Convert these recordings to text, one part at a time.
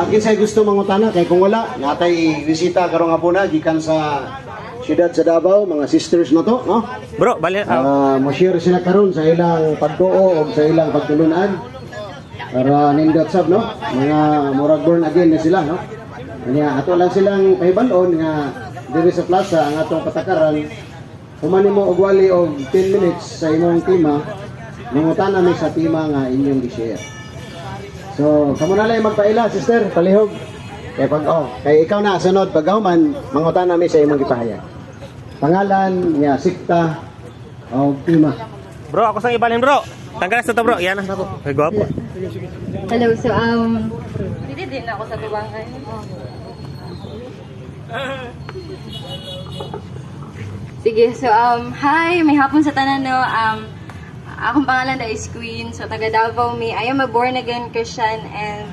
Kinsay gusto mangutana kay kung wala natay bisita karong hapuna gikan sa siyudad sa Davao, mga sisters na to, no? Bro, bali mo-share sila karon sa ilang pagtuo o sa ilang pagtulunan para nindot sab, no? Mga murag born again na sila, no? Kanya ato lang silang pahibalon nga diri sa plaza ang atong patakaran. Humani mo og wali og 10 minutes sa imong tema, mangutana mi sa tema nga inyong gi-share. So, kamo na lang magpaila, sister, palihog. Kay ikaw na sunod paghuman mangutana mi sa imong gipahayag. Pangalan niya sikta o tema. bro, ako sang ibalhin bro. Tanggal sa to bro. Yan na ako. Ay gwapo. Hello, so hindi din ako sa tubangay. Sige, so hi, may hapon sa tanan no. Akong pangalan na is Queen, so taga Davao me. I am a born again Christian and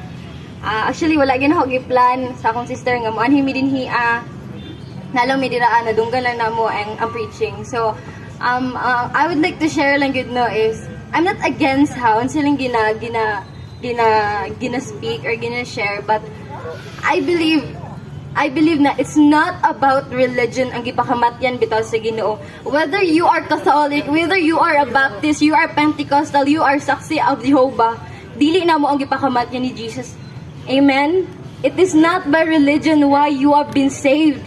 actually wala gyud ako giplan sa akong sister nga moanhi mi dinhi nalaw mi dira nadunggan lang namo ang preaching. So I would like to share lang good no is I'm not against how silang gina speak or gina share, but I believe na it's not about religion ang gipakamatyan bitaw sa Ginoo. Whether you are Catholic, whether you are a Baptist, you are Pentecostal, you are Saksi of Jehovah, dili na mo ang gipakamatyan ni Jesus. Amen? It is not by religion why you have been saved.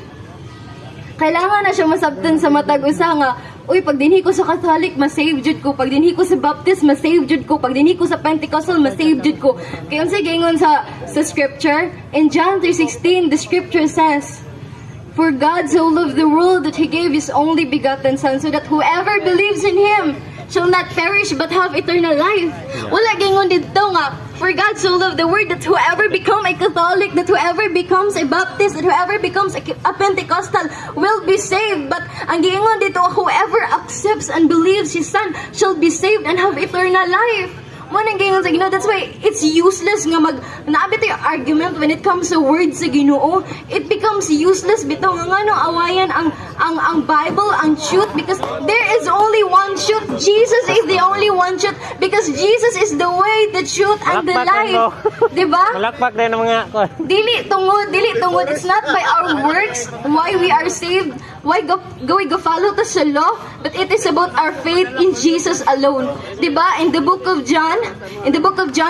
Kailangan na siya masabtan sa matag usa nga, uy, pag dinhi ko sa Catholic, masave jud ko. Pag dinhi ko sa Baptist, masave jud ko. Pag dinhi ko sa Pentecostal, masave jud ko. Kaya unsa gingon sa scripture, in John 3:16, the scripture says, "For God so loved the world that He gave His only begotten Son, so that whoever believes in Him shall not perish but have eternal life." Wala gingon dito nga, for God so loved the world that whoever become a Catholic, that whoever becomes a Baptist, that whoever becomes a Pentecostal will be saved. But ang gingon dito, whoever accepts and believes His Son shall be saved and have eternal life. Mo nang gingon sa Ginoo, that's why it's useless nga naabi tayo argument when it comes to words sa Ginoo. It becomes useless bitaw nga ngano awayan ang Bible, ang truth, because there is only one truth. Jesus is the only one truth, because Jesus is the way, the truth, and the life. Diba? Malakpak din ang mga Dili tungod. It's not by our works why we are saved. Why go follow to sa law? But it is about our faith in Jesus alone. Diba? In the book of John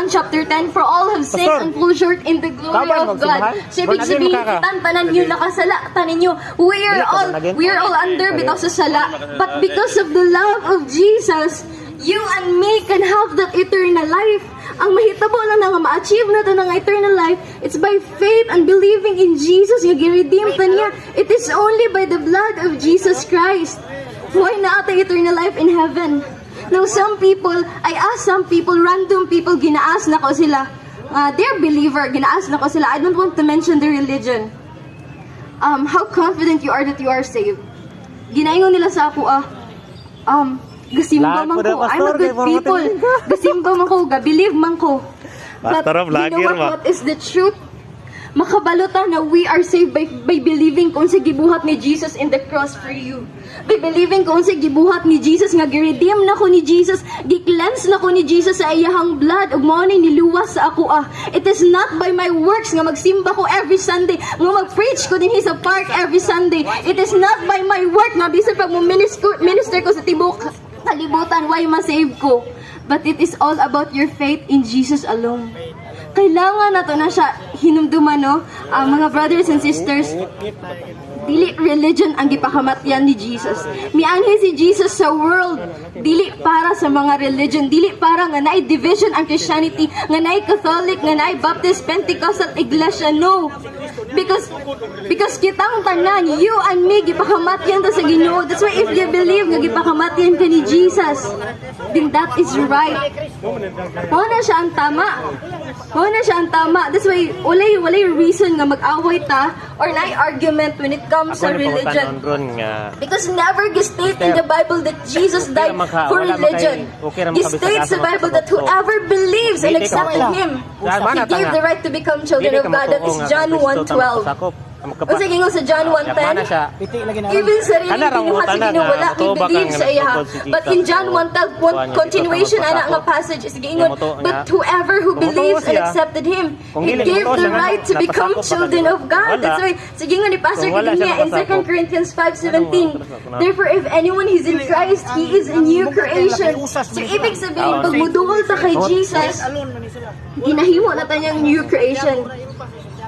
chapter 10, for all have sinned and fall short in the glory of God. So ibig sabihin, tanan niyo nakasala, tanan niyo, we are all under bitaw sa sala. But because of the love of Jesus, you and me can have that eternal life. Ang mahitabo lang na nga ma-achieve na ito ng eternal life, it's by faith and believing in Jesus, nga gi-redeem ta niya. It is only by the blood of Jesus Christ. Why na ata eternal life in heaven? Now I ask some people, random people, ginaas na ko sila, they're believer, ginaas na ko sila, I don't want to mention their religion. How confident you are that you are saved? Ginaingon nila sa ako, gasimba man ko, I'm a good people. Gasimba man ko, gabilive man ko. But you know what is the truth? Makabalota na we are saved by believing kung sa gibuhat ni Jesus in the cross for you. By believing kung sa gibuhat ni Jesus nga gi-redeem na ko ni Jesus, gi-cleanse na ko ni Jesus sa iyahang blood ug mao ni niluwas sa ako. It is not by my works nga magsimba ko every Sunday, nga mag-preach ko dinhi sa park every Sunday. It is not by my work nga bisan pag mo minister ko sa tibok kalibutan why ma-save ko. But it is all about your faith in Jesus alone. Kailangan na to na siya hinumduman, no? Mga brothers and sisters, dili religion ang gipakamatyan ni Jesus. Mianhi si Jesus sa world, dili para sa mga religion, dili para nga naay division ang Christianity, nga naay Catholic, nga naay Baptist, Pentecostal, Iglesia, no. Because kitang tanan, you and me, gipakamatyan ta sa Ginoo. That's why if you believe nga gipakamatyan ka ni Jesus, then that is right. Mao na siya ang tama. That's why walay reason nga mag-away ta or naay argument when it comes to religion. Because never state in the Bible that Jesus died for religion. It states the Bible that whoever believes and accepts Him, He gave the right to become children of God. That is John 1:12. Magkapa. O sige nga sa John Yakman na 1:10, siya. even sarili Kana ra mo kinuha sa tanan Ginoo nga, wala kay matuba believe kang sa iya. nagtukod si But Jesus. in John 1:10 Kuha niya, continuation dito sa ana nga magpasako. passage is giingon, Namuto but niya. whoever who Namuto believes and siya. accepted him, Kung he dili gave namuto the siya, right to become napasakop pa children kanila. of God. Wala. That's why sige nga ni Pastor Kung wala Kiting siya niya in napasakop. 2 Corinthians 5:17. Ano, Therefore if anyone is in Christ, he is a new creation. So ibig sabihin pag muduol ta kay Jesus, ginahimo na tanyang new creation.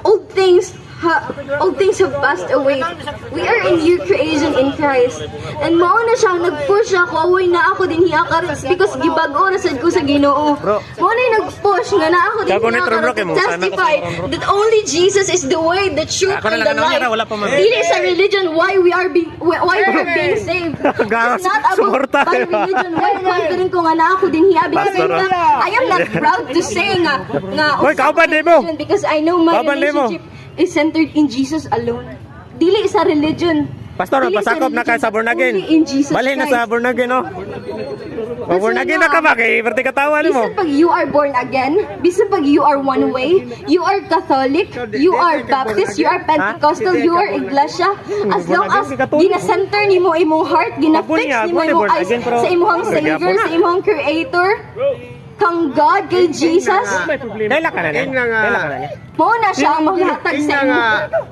Old things have passed away. We are a new creation in Christ. And mao na siya nag-push ako away na ako din hiya karon because gibag-o na sad ko sa Ginoo. Bro. Mao na nag-push nga na ako din Kaya kung hiya netro, bro, karon kay to mo, sana testify kasi, bro. that only Jesus is the way, the truth, Ako na and lang, the ano life. niya, wala pa man. Dili sa religion why we are being saved. Gawas, It's not about suporta. by religion. Why confident ko nga na ako din hiya because Pastor, I am not proud to say nga Hoy, kauban din mo. because I know my Kauban din mo. relationship is centered in Jesus alone. Dili sa religion. Pastor, Dili sa pasakop na ka religion, sa born but again. only in Jesus Bali na Christ. sa born again, no? That's Born why again na ka nga, ba? Kay Berti katawan mo. Bisan pag you are born again, bisan pag you are one way, you are Catholic, you are Baptist, you are Pentecostal, you are Iglesia, as long as gina-center nimo imong heart, gina-fix nimo imong eyes sa imong Savior, sa imong Creator, kang God, kay Jesus, Dahil ka na niya. Dahil ka na niya. mo na siya ang maghatag sa imo.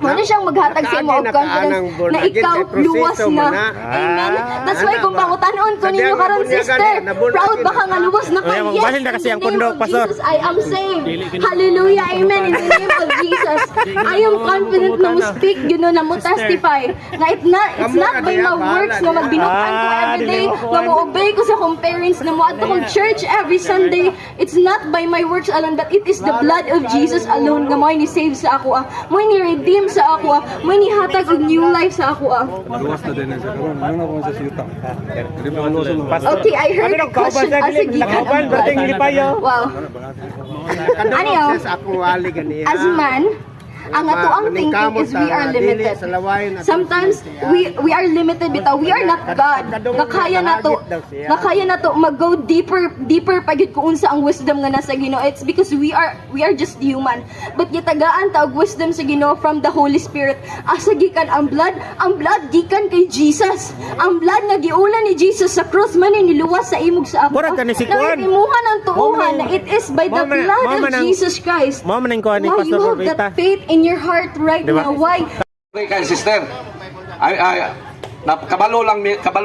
Mo na siyang maghatag sa imo og confidence na ikaw luwas na. Amen. That's why kung pangutan-on ko ninyo karon sister, proud ba ka nga luwas na ka? Kaya magbahin na kasi ang in the name kondok, of Pastor. Jesus, I am saved. Hallelujah. Amen. In the name of Jesus. I am confident na mo speak, you know, na mo testify. Na it's not by my works na magbinukan ko everyday, na mo obey ko sa kong parents, na mo adto kong church every Sunday. It's not by my works alone, but it is the blood of Jesus alone nga mo ni save sa ako mo ni redeem sa ako mo ni hatag og new life sa ako Luwas na din sa karon. Ano na po sa siyuta? Okay, I heard a question as a Kauban, Berti gikan. Lipayo. Wow. Ano yun? As man, ang atoang thinking is we are limited. Sometimes we are limited bitaw. We are not God. Nakaya na to mag-go deeper pa gyud kung unsa ang wisdom nga nasa Ginoo. It's because we are just human. But gitagaan ta og wisdom sa Ginoo from the Holy Spirit. Asa gikan ang blood gikan kay Jesus. Ang blood nga giulan ni Jesus sa cross man ni niluwas sa imog sa ako. Murag ka ni si Kuan. Imuhan ang tuuhan na it is by the Mao man- blood mao of man ang- Jesus Christ. Mao man ang kuha ni Why you Pastor have Rita. that faith in your heart right Diba? now? Why? Okay, kay sister. Kabalo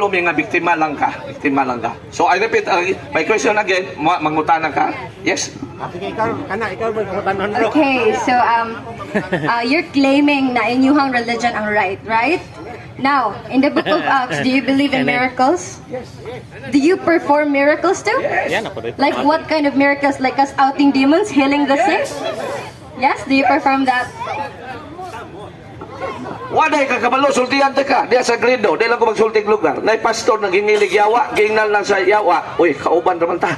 mi nga biktima lang ka. So I repeat my question again, mangutanan ka. Yes. Okay, so you're claiming na inyuhang religion ang right? Now, in the book of Acts, do you believe in miracles? Do you perform miracles too? Yan ako dito. Like what kind of miracles? Like us outing demons, healing the sick? Yes, do you perform that? Waday ka kabalo sultihan ka. Diya sa Grido, di lang ko magsulting lugar. Nay pastor naghingilig yawa, gingnal lang sa yawa. Uy, kauban naman ta.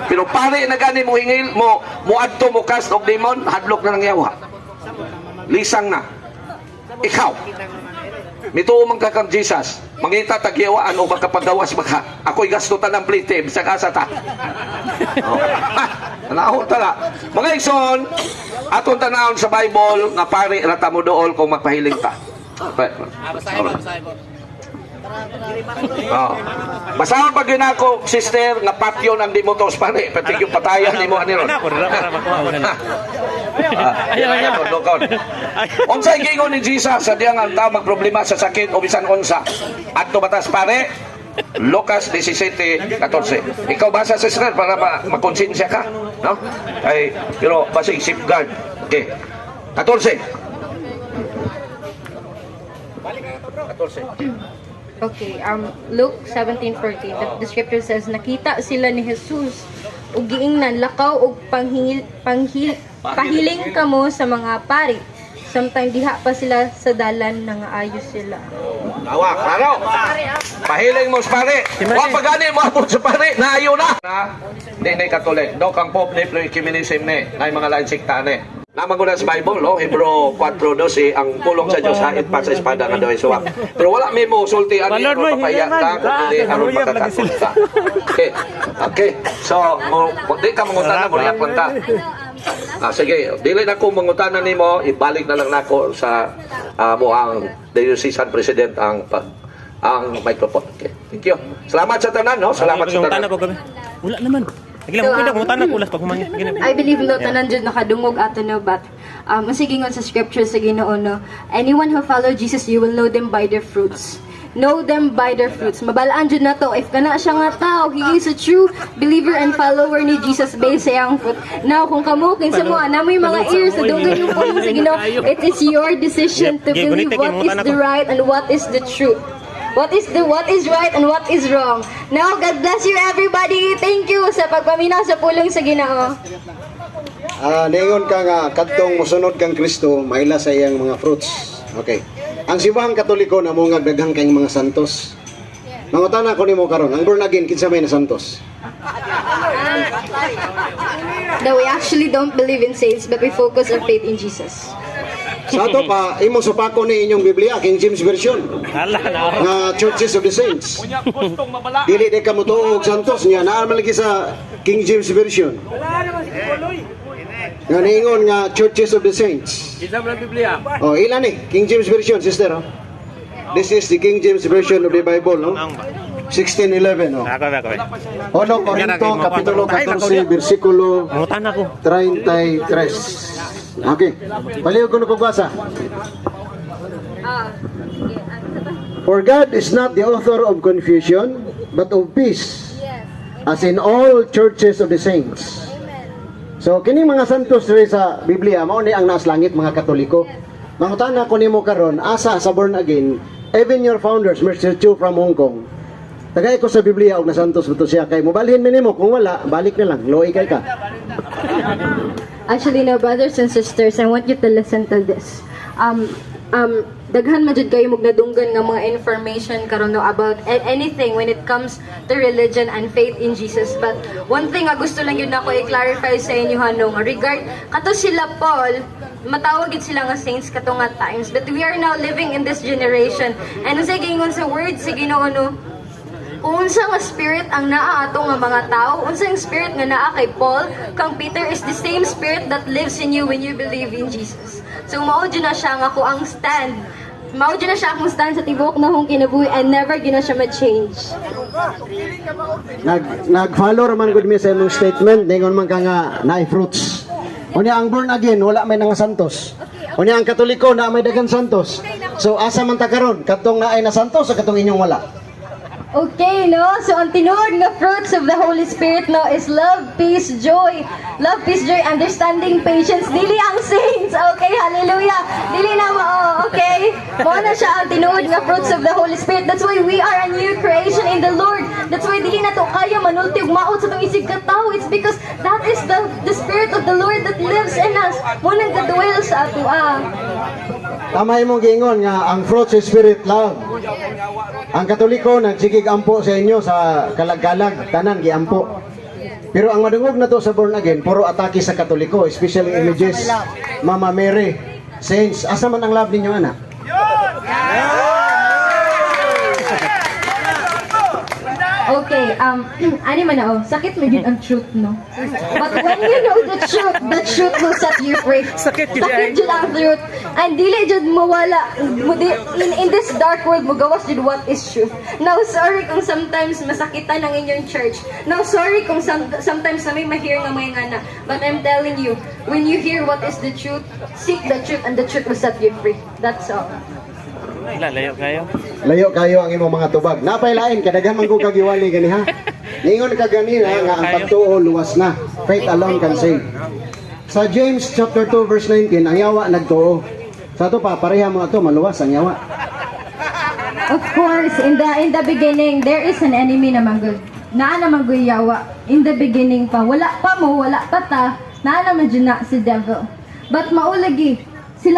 Pero pare na gani mo hingil mo adto mo cast of demon, hadlok na ng yawa. Lisang na. Ikaw. Mituo man ka kang Jesus. Mangita tagyawaan o magkapagawas maka. Ako'y gasto ta ng plite, bisag asa ta. Oh. Tanahon tala. Mga igsoon, atong tanahon sa Bible nga pare rata mo dool kung magpahiling ta. Oh. Basahan pag yun ako, sister, nga patyon ang di mo tos pare. Pati yung patayan di mo aniron. Ako dira para makuha ko na. Unsay gingon ni Jesus sa diyang ang tao magproblema sa sakit o bisan unsa. Adto batas pare. Lucas 17:14. Ikaw basa sa sister para makonsensya ka, no? Ay, pero basig safeguard. Okay. 14. Okay, Luke 17:14, the scripture says, nakita sila ni Jesus ug giingnan lakaw ug pahiling kamo sa mga pari. Sometimes diha pa sila sa dalan nga ayos sila. Awa, klaro. Pahiling mo sa pare. Wa pagani mo abot sa pare, naayo na. Di katolik. Do kang pop ni ecumenism ni, ay mga lain sikta ni. Namaguna sa Bible, no? Hebrew 4:12, ang pulong sa Diyos hait pa sa espada nga daw suwak. Pero wala mi mo sultian ni Balod mo, o papayak ka kundi aron pagkakasulta. Okay. Okay. So, di ka mangutan na mo riyak punta. Sige, dili na ko mangutanan nimo, ibalik na lang nako sa mo ang diocesan president ang microphone. Okay. Thank you. Salamat sa tanan, no? Salamat sa Pangutan tanan. ko gabi. Wala naman. Lagi lang ko pangutan ko ulas pag humangin. I believe no tanan jud nakadungog ato no, but sige ngon sa scripture sa Ginoo no, anyone who follow Jesus, you will know them by their fruits. Know them by their fruits. Mabalaan jud na to, if kana siya nga tao, he is a true believer and follower ni Jesus based sa iyang fruit. Now kung kamo kinsa mo namoy mga ears sa dunggan yung pulong sa Ginoo, it is your decision to believe what is the right and what is the truth. What is right and what is wrong. Now, God bless you everybody. Thank you sa pagpaminaw sa pulong sa Ginoo. Ningon ka nga, kadtong musunod kang Kristo, maila sa iyang mga fruits. Okay. Ang Simbahang Katoliko na mo nga daghang kayong mga santos. Mangutana ko nimo karon, ang born again kinsa may na santos? That we actually don't believe in saints, but we focus our faith in Jesus. Sa ato pa, imo supako ni inyong Biblia, King James Version. Hala na. Nga Churches of the Saints. Dili de ka motuog santos niya, naa man lagi sa King James Version. Nga niingon nga Churches of the Saints. Oh, ilan ni? King James Version, sister. Oh. This is the King James Version of the Bible, no? 16:11, oh. Ako. Ono Korinto kapitulo 14 bersikulo Pangutan ako. 33. Okay. Paliw ko na pagbasa. For God is not the author of confusion, but of peace, as in all churches of the saints. So, kining mga santos rin sa Biblia, mao ni ang naas langit mga Katoliko. Mangutana ko nimo karon, asa sa born again, even your founders, Mr. Chu from Hong Kong, tagay ko sa Biblia og nasantos mo to siya. Kay mobalhin mi nimo, kung wala, balik na lang, loy kay ka. Actually, no, brothers and sisters, I want you to listen to this. Daghan majud kayo magnadunggan nga mga information karon no about anything when it comes to religion and faith in Jesus. But one thing nga gusto lang yun ako i-clarify sa inyo hanong regard kato sila Paul, matawag gid sila nga saints kato nga times, but we are now living in this generation and sa gingon sa words sa Ginoo no, unsa nga spirit ang naa ato nga mga tao, unsa ang spirit nga naa kay Paul kang Peter is the same spirit that lives in you when you believe in Jesus. So mao jud na siya nga ko ang stand. Mao jud na siya akong stand sa tibok na hong kinabuhi and never gina siya ma-change. Nag-follow raman gud mi sa imong statement, ningon man ka nga naay fruits. Unya ang born again wala may nga santos. Unya ang Katoliko na may daghang santos. So asa man ta karon? Katong naay na santos sa katong inyong wala? Okay, no? So, ang tinuod nga fruits of the Holy Spirit, no, is love, peace, joy. Love, peace, joy, understanding, patience. Dili ang saints, okay? Hallelujah. Dili na mo, okay? Mo na siya ang tinuod nga fruits of the Holy Spirit. That's why we are a new creation in the Lord. That's why dili na to kaya manulti ug maot sa tong isig katawo. It's because that is the Spirit of the Lord that lives in us. Mo nang gadwell sa ato, Tama imong giingon nga ang fruits of spirit love. Ang Katoliko nagsigig ampo sa inyo sa kalag-kalag, tanan giampo. Pero ang madungog na to sa born again, puro atake sa Katoliko, especially images, Mama Mary, saints. Asa man ang love ninyo, anak? Okay, ani man na, sakit mo yun ang truth, no? But when you know the truth will set you free. Sakit yun ang truth. And dili jud mawala, in this dark world, mo gawas jud what is truth. Now, sorry kung sometimes masakitan ang inyong church. Now, sorry kung sometimes na may mahir nga mga ngana. But I'm telling you, when you hear what is the truth, seek the truth and the truth will set you free. That's all. Layo kayo. Layo kayo ang imong mga tubag. Napay lain kadaghan man ko kagiwali gani ha. Ningon ka ganina nga ang pagtuo luwas na. Faith alone can save. Sa James chapter 2 verse 19, ang yawa nagtuo. Sa to pa pareha mga to maluwas ang yawa. Of course, in the beginning, there is an enemy naman good. Naa naman good yawa. In the beginning pa, wala pa ta, naa naman dyan na si devil. But maulagi, si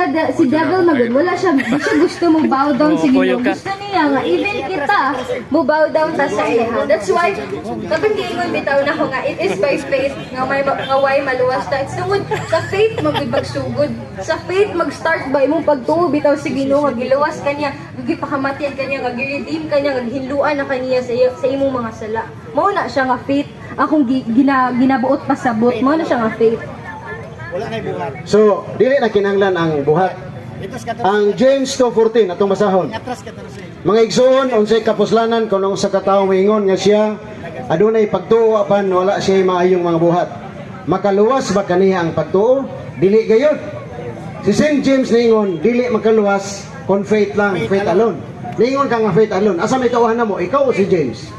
devil magud wala siya gusto mo bow down sa Ginoo. Gusto niya nga even kita mo bow down ta sa iya. That's why kapag giingon bitaw na ko nga it is by faith nga may way maluwas ta. It's tungod sa faith magsugod. Sa faith mag-start by imong pagtuo bitaw sa Ginoo nga giluwas kaniya, gipakamatian kaniya, nga gi-redeem kaniya, nga hinluan na kaniya sa imong mga sala. Mao na siya nga faith. Akong ginabuot pasabot mo na siya nga faith. So, dili na kinahanglan ang buhat. Ang James 2:14 atong basahon. Mga igsoon, unsay kapuslanan kung sa katawo moingon nga siya adunay pagtuo apan wala siya maayong mga buhat. Makaluwas ba kaniya ang pagtuo? Dili gayud. Si St. James ningon, dili makaluwas kon faith lang, faith alone. Ningon ka nga faith alone. Asa may tuuhan na mo? Ikaw o si James?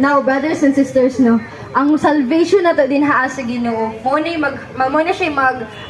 Now, brothers and sisters, no, ang salvation na to din haa sa Ginoo. Mo na siya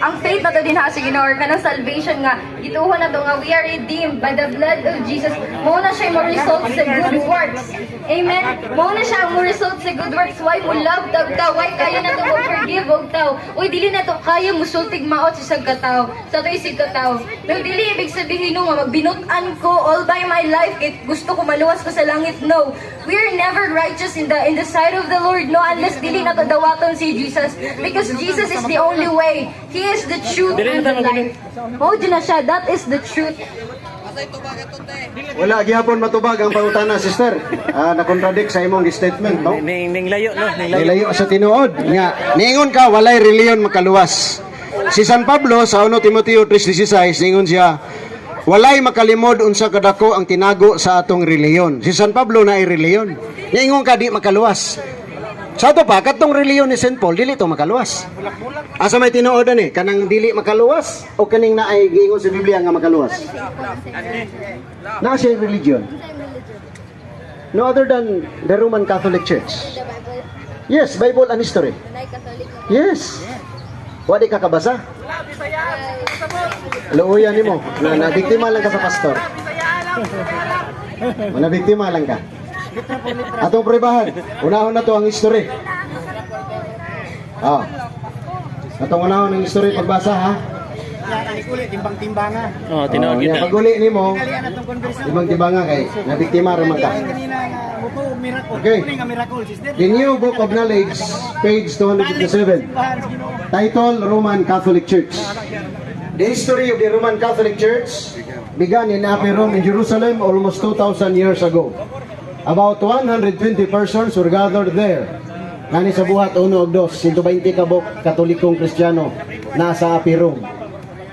ang faith na to din haa sa Ginoo or kanang salvation nga gituhon na to nga we are redeemed by the blood of Jesus. Mo na siya mo result sa good works. Amen. Mo na siya mo result sa good works. Why mo love tao? Why kaya na to mo forgive og tao? Uy dili na to kaya mo sultig maot sa isang katao. Sa to isig katao. Pero dili ibig sabihin no nga magbinutan ko all by my life kay gusto ko maluwas ko sa langit. No. We are never righteous in the sight of the Lord. No, unless dili na dawaton si Jesus, because Jesus is the only way. He is the truth and the life. Oh, na siya. That is the truth. Wala gihapon matubag ang pangutana, sister. Na-contradict sa imong statement, no? Ning layo, no? Ning layo. Nilayo sa tinuod. Nga, niingon ka, walay reliyon makaluwas. Si San Pablo, sa 1 Timoteo 3:16, niingon siya, walay makalimod unsa kadako ang tinago sa atong reliyon. Si San Pablo na reliyon. Niingon ka, di makaluwas. Sa ito pa, katong reliyon ni St. Paul, dili to makaluwas. Asa may tinuodan kanang dili makaluwas o kaning naay giingon sa Biblia nga makaluwas? Na siya religion. No other than the Roman Catholic Church. Yes, Bible and history. Yes. Wadi ka kabasa? Luuyan nimo na nabiktima lang ka sa pastor. Nabiktima lang ka. Atong prebahan. Unahon na to ang history. Atong unahon ang history pagbasa ha. Timbang-timbangan. Oh, tinuod kita. Paguli nimo, timbang-timbangan kay nabiktima ra man ka. Okay. The New Book of Knowledge, page 257. Title, Roman Catholic Church. The history of the Roman Catholic Church began in Upper Rome in Jerusalem almost 2,000 years ago. About 120 persons were gathered there. Nani sa buhat 1 o 2, 120 kabok Katolikong Kristiyano nasa Upper Rome.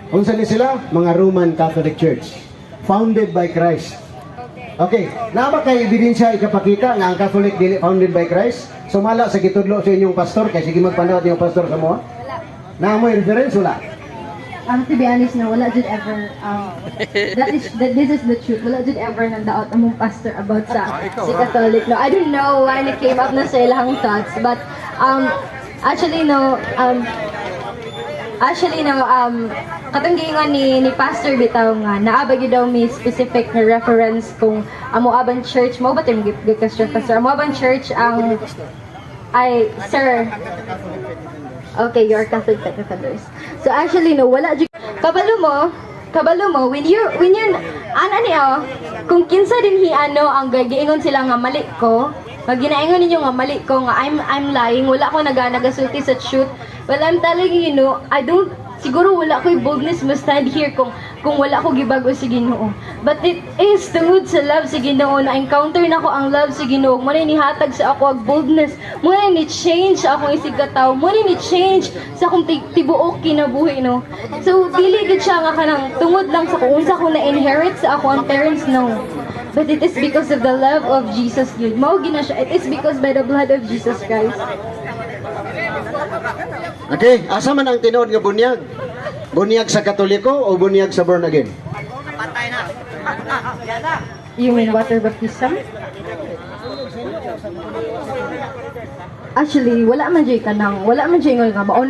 Unsa ni sila? Mga Roman Catholic Church. Founded by Christ. Okay, naaba kay ebidensya ikapakita nga ang Catholic dili founded by Christ? Sumala sa gitudlo sa inyong pastor kay sige magpanaw yung pastor sa mo. Na mo reference wala. To be honest na wala jud ever this is the truth. Wala jud ever nandaot among pastor about sa si Catholic. No, I don't know why it came up na sa ilang thoughts, but actually katong giingon ni pastor bitaw nga naaba gyud daw mi specific na reference kung amo aban church mo ba tayong question pastor amo aban church ang ay sir. Okay, you're Catholic Technicaders. So actually no wala jud kabalo mo when you're ana ni kung kinsa din ang giingon sila nga mali ko pag ginaingon ninyo nga mali ko nga I'm lying wala ko nagasulti sa truth. Well, I'm telling you, siguro wala ko'y boldness mo stand here kung wala ko gibago sa Ginoo. But it is tungod sa love sa Ginoo na encounter na ko ang love sa Ginoo. Muna nihatag sa ako ang boldness. Muna ni change akong isig kataw. Muna ni change sa akong tibuok kinabuhi, no. So dili gid siya nga kanang tungod lang sa kung unsa ko na inherit sa ako ang parents, no. But it is because of the love of Jesus yun. Mao gina siya. It is because by the blood of Jesus Christ. Okay, asa man ang tinuod nga bunyag? Bunyag sa Katoliko o bunyag sa born again? You mean water baptism? Actually, wala man jay ingon nga mao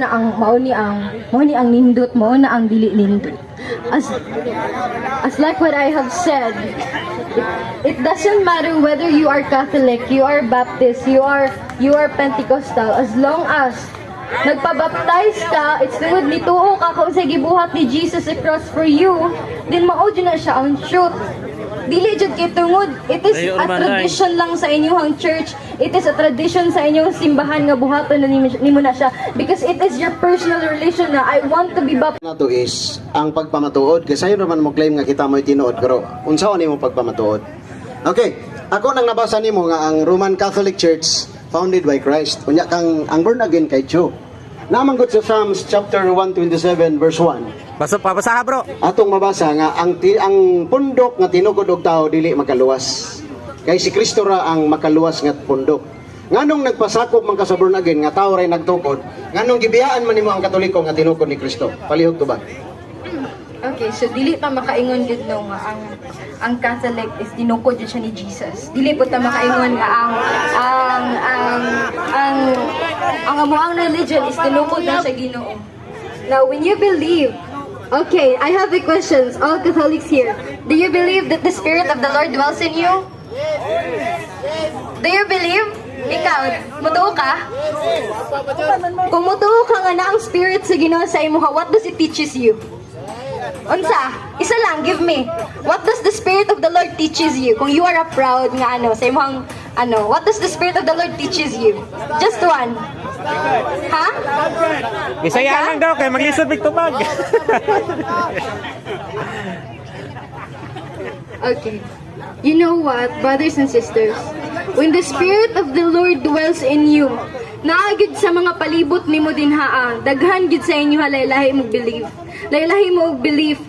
ni ang nindot, mao na ang dili nindot. As like what I have said, it doesn't matter whether you are Catholic, you are Baptist, you are Pentecostal, as long as nagpabaptize ka, it's tungod ni tuo ka kung sa gibuhat ni Jesus across for you, then mao jud na siya ang truth. Dili jud kay tungod, it is a tradition lang sa inyong church, it is a tradition sa inyong simbahan nga buhaton na nimo na siya because it is your personal relation na I want to be baptized. Nato is ang pagpamatuod kasi sayo naman mo claim nga kita mo'y tinuod pero unsaon nimo pagpamatuod? Okay, ako nang nabasa nimo nga ang Roman Catholic Church founded by Christ. Unya kang ang born again kay Joe. Namanggod sa Psalms chapter 127 verse 1. Pabasaha bro. Atong mabasa nga ang pundok nga tinugod og tao dili makaluwas. Kay si Kristo ra ang makaluwas nga pundok. Nganong nagpasakop man ka sa born again nga tao ray nagtukod, nganong gibiyaan man nimo ang Katoliko nga tinukod ni Kristo? Palihog to ba? Okay, so dili pa makaingon gud no nga ang Catholic is tinukod jud siya ni Jesus. Dili po ta makaingon nga ang amuang religion is tinukod na sa Ginoo. Now, when you believe, okay, I have the questions. All Catholics here, do you believe that the Spirit of the Lord dwells in you? Do you believe? Ikaw, mutuo ka? Kung mutuo ka nga na ang Spirit sa Ginoo sa imuha, what does it teaches you? Unsa? Isa lang, give me. What does the Spirit of the Lord teaches you? Kung you are a proud nga sa imong what does the Spirit of the Lord teaches you? Just one. Ha? Isaya lang daw kay maglisod big tubag. Okay. You know what, brothers and sisters? When the Spirit of the Lord dwells in you, naagid sa mga palibot nimo dinhaa, daghan gid sa inyo lahi mo believe. Lahi mo believe.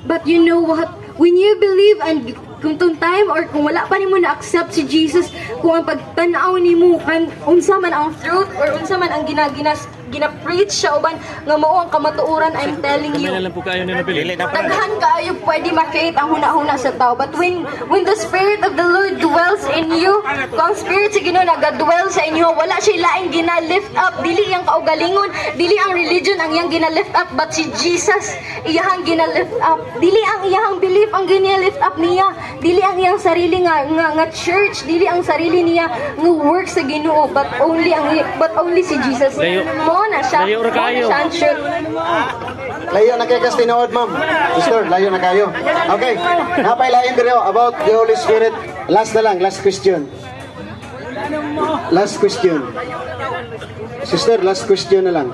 But you know what? When you believe and kung tong time or kung wala pa nimo na-accept si Jesus, kung ang pagtanaw nimo kan unsa man ang truth or unsa man ang gina-preach siya uban nga mao ang kamatuoran, I'm telling you. Dili na pa. Daghan kaayo pwede ma-create ang huna-huna sa tao. But when the Spirit of the Lord dwells in you, kung ang Spirit sa Ginoo nagadwell sa inyo, wala siya laing gina-lift up. Dili ang kaugalingon, dili ang religion ang iyang gina-lift up, but si Jesus iyang gina-lift up. Dili ang iyang belief ang gina-lift up niya. Dili ang iyang sarili nga church, dili ang sarili niya nga work sa Ginoo, but only si Jesus. Mo na siya. Layo ra kayo. Mo na siya ang truth. Layo na kay tinood, ma'am. Sister, layo na kayo. Okay. Napay lain diri about the Holy Spirit. Last na lang, last question. Last question. Sister, last question na lang.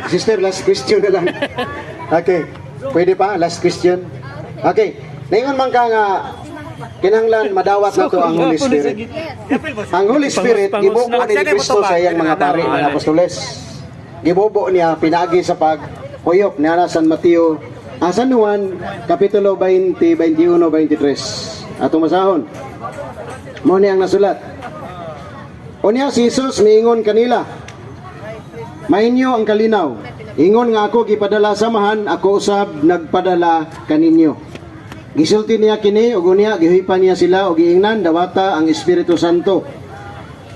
Sister, last question na lang. Okay. Pwede pa? Last question. Okay. Naingon man ka nga kinahanglan madawat na to ang Holy Spirit. Ang Holy Spirit, gibubo ni Kristo sa iyang mga pari, mga apostoles. Gibubo niya, pinagi sa pagpuyok niya San Mateo, San Juan, Kapitulo 20, 21, 23. Atong masahon. Mo niya ang nasulat. Unya si Jesus miingon kanila, mainyo ang kalinaw. Ingon nga ako gipadala samahan, ako usab nagpadala kaninyo. Gisulti niya kini ug unya gihipan niya sila og giingnan dawata ang Espiritu Santo.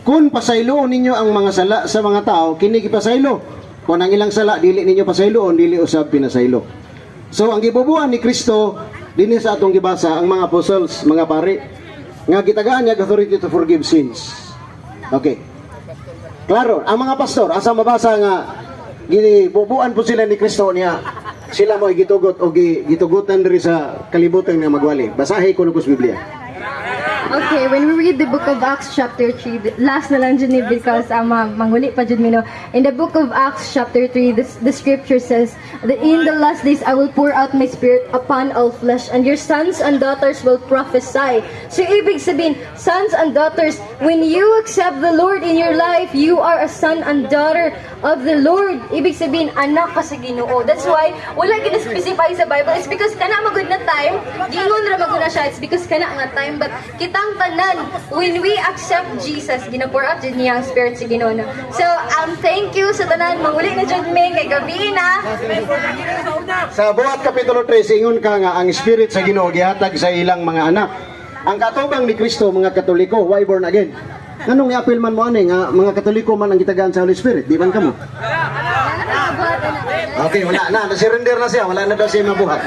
Kung pasayloon ninyo ang mga sala sa mga tao, kini gipasaylo. Kung ang ilang sala dili ninyo pasayloon, dili usab pinasaylo. So ang gibubuan ni Kristo dinhi sa atong gibasa ang mga apostles, mga pari nga gitagaan niya authority to forgive sins. Okay. Klaro, ang mga pastor asa mabasa nga gibubuan po sila ni Kristo niya. Sila mo gitugot o gitugutan diri sa kalibutan nga magwali. Basahi ko sa Biblia. Okay, when we read the book of Acts chapter 3, last na lang dyan because manguli pa dyan mino. In the book of Acts chapter 3, the scripture says that in the last days I will pour out my spirit upon all flesh and your sons and daughters will prophesy. So ibig sabihin, sons and daughters, when you accept the Lord in your life, you are a son and daughter of the Lord. Ibig sabihin, anak ka sa Ginoo. That's why, wala gina-specify sa Bible. It's because kana magud na time, gingon ra magud na siya. It's because kana nga time. But kitang tanan, when we accept Jesus, gina-pour out dyan niya ang spirit sa Ginoo. So, thank you sa tanan. Manguli na dyan may kay gabi na. Sa buhat Kapitulo 3, ingon ka nga ang Spirit sa Ginoo gihatag sa ilang mga anak. Ang katubang ni Kristo, mga Katoliko, why born again? Anong i-appeal man mo ani nga mga Katoliko man ang gitagaan sa Holy Spirit? Di man kamo? Okay, wala na. Nasirender na siya. Wala na daw siya mabuhat.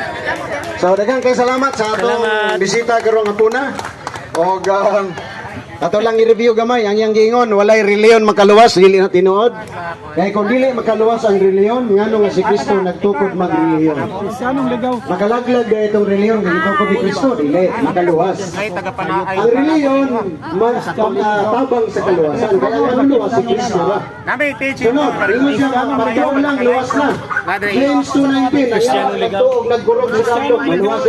So, daghang kay salamat sa atong bisita karong hapuna. O ato lang i-review gamay ang iyang giingon, walay reliyon makaluwas dili na tinuod. Kay kung dili makaluwas ang reliyon, ngano nga si Kristo nagtukod mag-reliyon. Makalaglag ga itong reliyon nga gitukod ni Kristo dili makaluwas. Ang reliyon mas tabang sa kaluwasan. Kaya ang luwas si Kristo ra. Sunod, ingon siya pagtuog lang luwas na. James 2:19 ayan pagtuog nagkurog sa kandok maluwas.